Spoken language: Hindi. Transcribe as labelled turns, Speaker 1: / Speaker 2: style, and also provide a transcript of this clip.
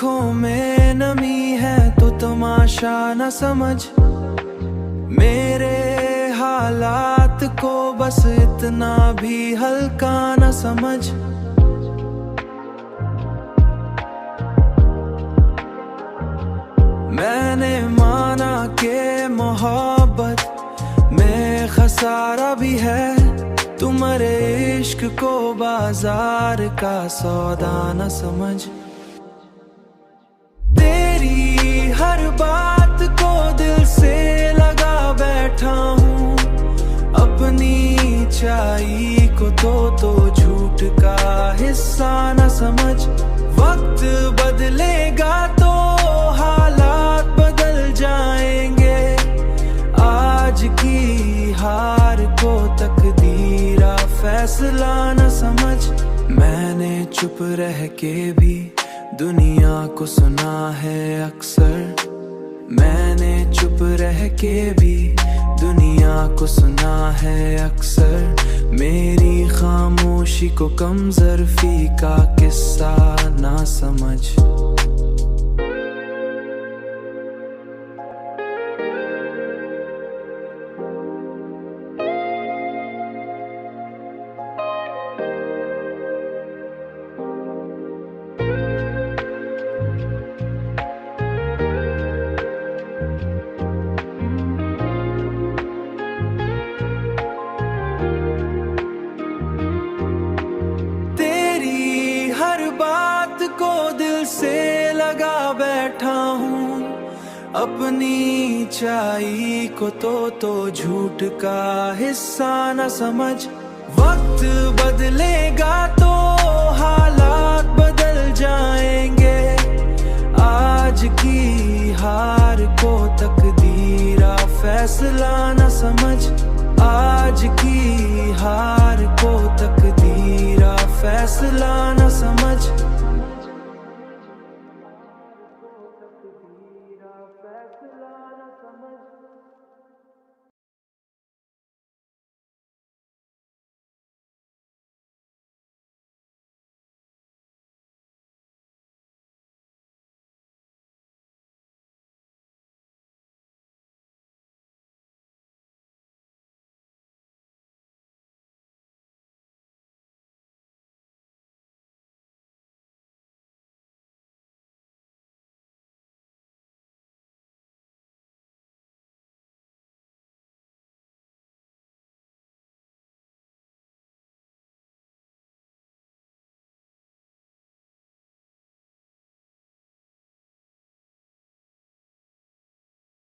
Speaker 1: आँखों में नमी है तो तमाशा न समझ, मेरे हालात को बस इतना भी हल्का न समझ। मैंने माना कि मोहब्बत में खसारा भी है, तुम्हारे इश्क को बाजार का सौदा न समझ। तेरी हर बात को दिल से लगा बैठा हूँ, अपनी चाई को तो झूठ का हिस्सा न समझ। वक्त बदलेगा तो हालात बदल जाएंगे, आज की हार को तकदीरा फैसला न समझ। मैंने चुप रह के भी दुनिया को सुना है अक्सर, मैंने चुप रह के भी दुनिया को सुना है अक्सर। मेरी खामोशी को कमजोरी का किस्सा ना समझ। को दिल से लगा बैठा हूँ, अपनी चाई को तो झूठ का हिस्सा न समझ। वक्त बदलेगा तो हालात बदल जाएंगे, आज की हार को तकदीरा फैसला न समझ। आज की हार को तकदीरा फैसला न समझ। फैसला